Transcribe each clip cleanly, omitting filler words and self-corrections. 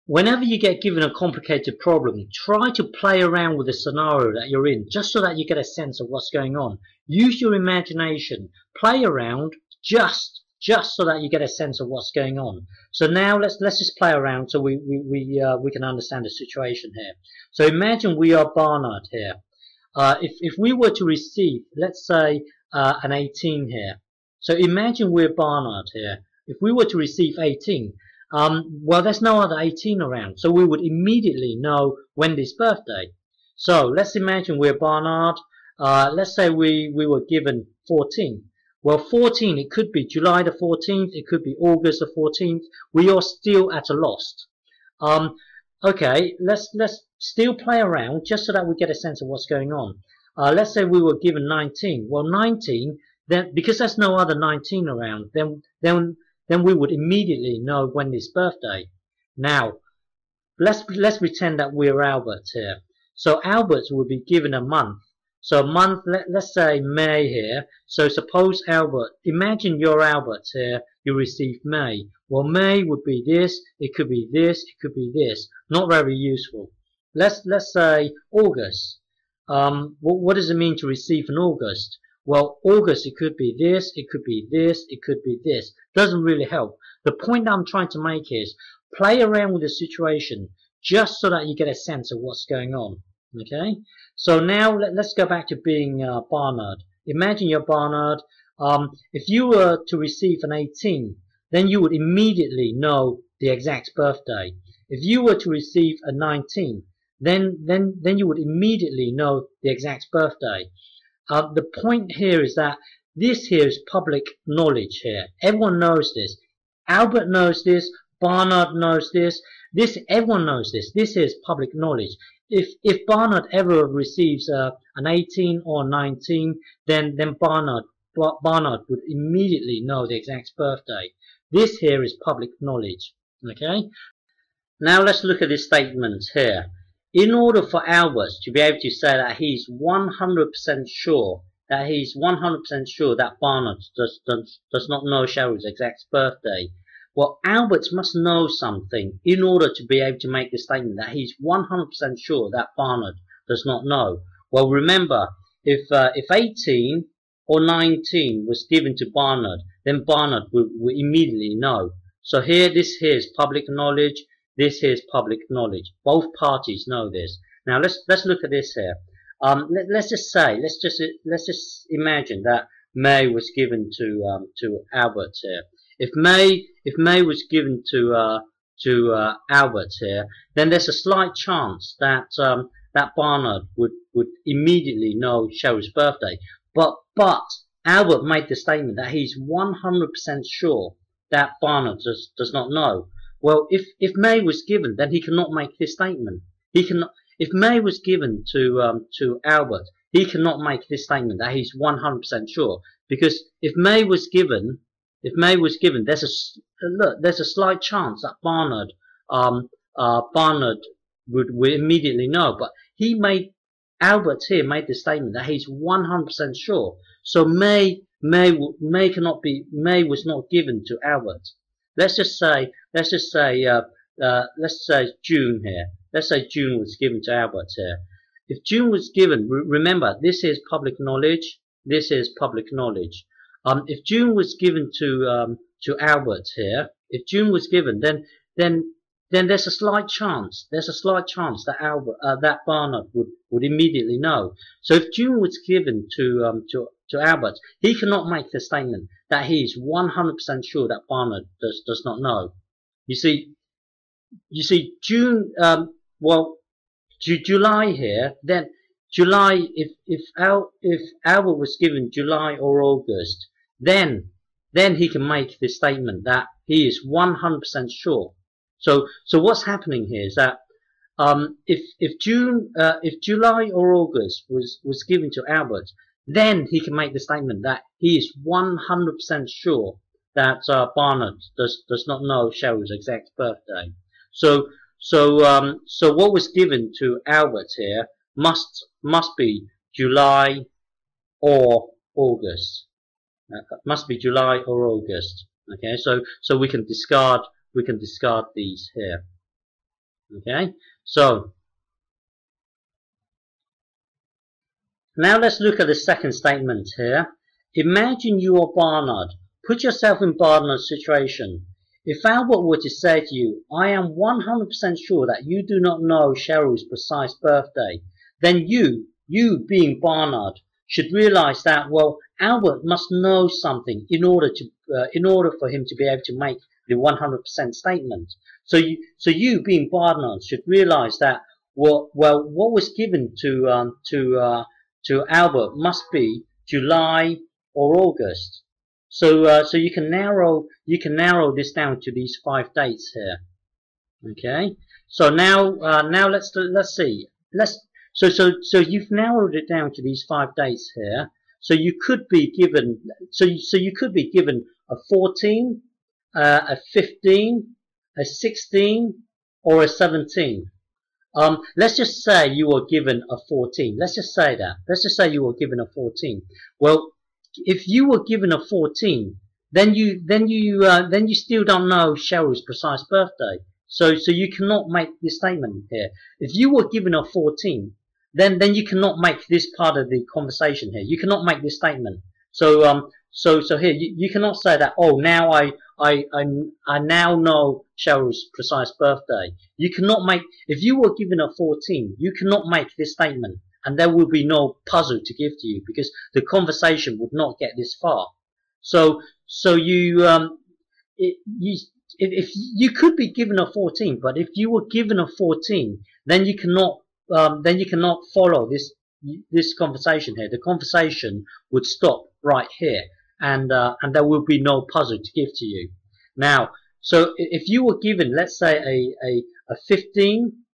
whenever you get given a complicated problem, try to play around with the scenario that you're in, just so that you get a sense of what's going on. Use your imagination. Play around just so that you get a sense of what's going on. So now let's just play around so we can understand the situation here. So imagine we are Barnard here. If we were to receive, let's say, an 18 here. So imagine we're Barnard here. If we were to receive 18, well, there's no other 18 around, so we would immediately know Wendy's birthday. So let's imagine we're Barnard. Let's say we were given 14. Well, 14, it could be July the 14th, it could be August the 14th. We are still at a loss. Okay, let's still play around just so that we get a sense of what's going on. Let's say we were given 19. Well, 19, then because there's no other 19 around, then we would immediately know Wendy's birthday. Now, let's pretend that we're Albert here. So Albert would be given a month. So a month, let's say May here. So suppose Albert, imagine you're Albert here, you receive May. Well, May would be this, it could be this, it could be this. Not very useful. Let's say August. What does it mean to receive in August? Well, August, it could be this, it could be this, it could be this. Doesn't really help. The point that I'm trying to make is play around with the situation just so that you get a sense of what's going on. Okay? So now let's go back to being Barnard. Imagine you're Barnard. If you were to receive an 18, then you would immediately know the exact birthday. If you were to receive a 19, then you would immediately know the exact birthday. The point here is that this here is public knowledge here. Everyone knows this. Albert knows this. Barnard knows this. Everyone knows this. This is public knowledge. If Barnard ever receives an 18 or 19, then Barnard would immediately know the exact birthday. This here is public knowledge. Okay. Now let's look at this statement here. In order for Albert to be able to say that he's 100% sure that Barnard does not know Cheryl's exact birthday, well, Albert must know something in order to be able to make the statement that he's 100% sure that Barnard does not know. Well, remember, if 18 or 19 was given to Barnard, then Barnard would immediately know. So this here is public knowledge. This here is public knowledge. Both parties know this. Now let's look at this here. Let's just imagine that May was given to Albert here. If May was given to Albert here, then there's a slight chance that that Barnard would immediately know Cheryl's birthday. But Albert made the statement that he's 100% sure that Barnard does not know. Well, if May was given, then he cannot make this statement. If May was given to Albert, he cannot make this statement that he's 100% sure, because if May was given, there's a slight chance that Barnard would immediately know. But Albert here made the statement that he's 100% sure. So May was not given to Albert. Let's say June here. Let's say June was given to Albert here. If June was given, remember, this is public knowledge. This is public knowledge. If June was given to Albert here, if June was given, then there's a slight chance. There's a slight chance that that Barnard would immediately know. So if June was given to Albert, he cannot make the statement that he's 100% sure that Barnard does not know. You see, June. July here. Then July. If Albert was given July or August, then he can make this statement that he is 100% sure. So what's happening here is that if July or August was given to Albert, then he can make the statement that he is 100% sure that Barnard does not know Cheryl's exact birthday. So what was given to Albert here must be July or August. Must be July or August. Okay, so we can discard these here. Okay, so now let's look at the second statement here. Imagine you are Barnard. Put yourself in Barnard's situation. If Albert were to say to you, I am 100% sure that you do not know Cheryl's precise birthday, then you being Barnard, should realize that, well, Albert must know something in order for him to be able to make the 100% statement. So you being Barnard should realize that, well, what was given to Albert must be July or August. So you can narrow this down to these 5 dates here. Okay. So now let's see. So you've narrowed it down to these 5 dates here. So you could be given you could be given a 14, a 15, a 16, or a 17. Let's just say you were given a 14. Let's just say that. Let's just say you were given a 14. Well, if you were given a 14, then you still don't know Cheryl's precise birthday. So you cannot make this statement here. If you were given a 14, then you cannot make this part of the conversation here. You cannot make this statement. So here you cannot say that. Oh, now I now know Cheryl's precise birthday. You cannot make, if you were given a 14, you cannot make this statement, and there will be no puzzle to give to you because the conversation would not get this far. So if you could be given a 14, but if you were given a 14, then you cannot follow this conversation here. The conversation would stop right here, and there will be no puzzle to give to you. Now, so if you were given, let's say a 15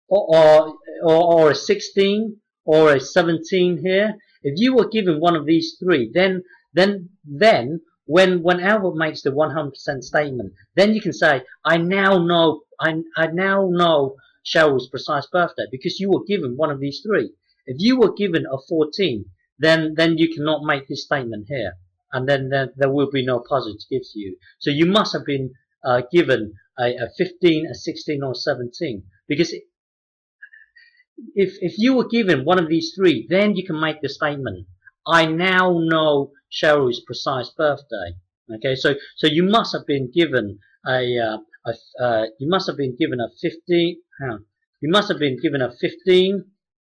or a 16 or a 17 here, if you were given one of these three, then when Albert makes the 100% statement, then you can say, I now know Cheryl's precise birthday because you were given one of these three. If you were given a 14, then you cannot make this statement here, and then there will be no puzzle to give to you. So you must have been given a 15, a 16, or 17, because if you were given one of these three, then you can make the statement, I now know Cheryl's precise birthday. Okay, so you must have been given a 15. You must have been given a 15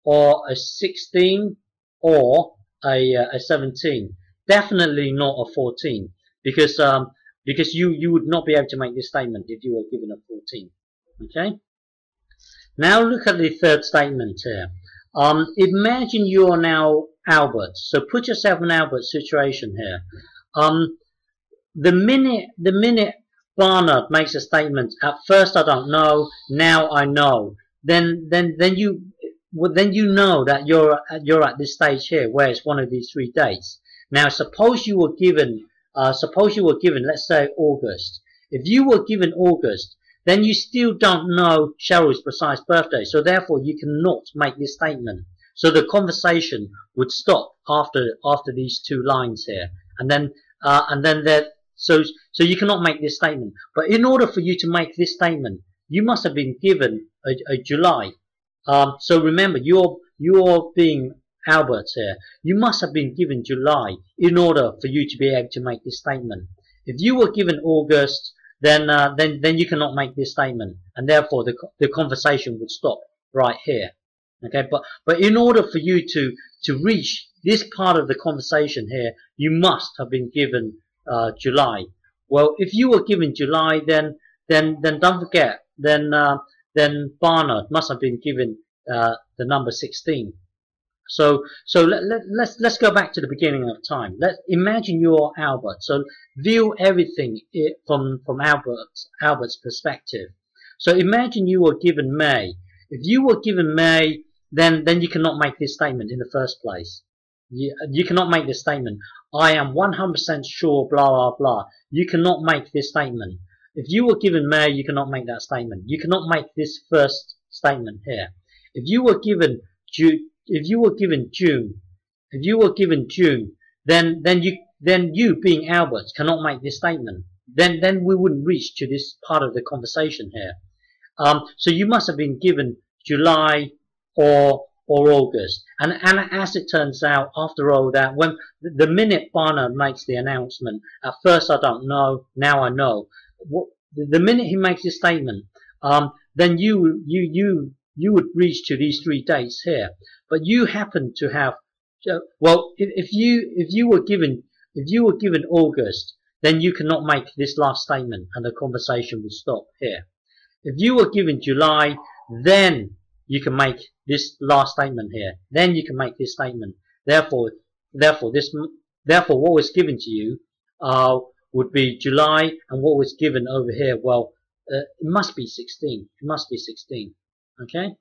or a 16 or a 17. Definitely not a 14, because you would not be able to make this statement if you were given a 14. Okay. Now look at the third statement here. Imagine you are now Albert. So put yourself in Albert's situation here. The minute Barnard makes a statement, at first I don't know, now I know. Then you know that you're at this stage here where it's one of these 3 dates. Now suppose you were given let's say August. If you were given August, then you still don't know Cheryl's precise birthday, so therefore you cannot make this statement. So the conversation would stop after these 2 lines here, and then so you cannot make this statement. But in order for you to make this statement, you must have been given a July. So remember, you're being Albert here. You must have been given July in order for you to be able to make this statement. If you were given August, then you cannot make this statement, and therefore the conversation would stop right here. Okay, but in order for you to reach this part of the conversation here, you must have been given July. Well, if you were given July, then don't forget, then Barnard must have been given the number 16. So let's go back to the beginning of time. Let's imagine you're Albert. So view everything from Albert's perspective. So imagine you were given May. If you were given May, then you cannot make this statement in the first place. You cannot make this statement. I am 100% sure, blah blah blah. You cannot make this statement. If you were given May, you cannot make that statement. You cannot make this first statement here. If you were given June, then you being Albert cannot make this statement. Then we wouldn't reach to this part of the conversation here. So you must have been given July or August. And as it turns out, after all that, when the minute Barnard makes the announcement, at first I don't know, now I know. The minute he makes his statement, then you would reach to these 3 dates here. But you happen to have, well, if you were given August, then you cannot make this last statement, and the conversation will stop here. If you were given July, then you can make this last statement here. Then you can make this statement. Therefore, what was given to you would be July, and what was given over here, well, it must be 16. It must be 16. Okay.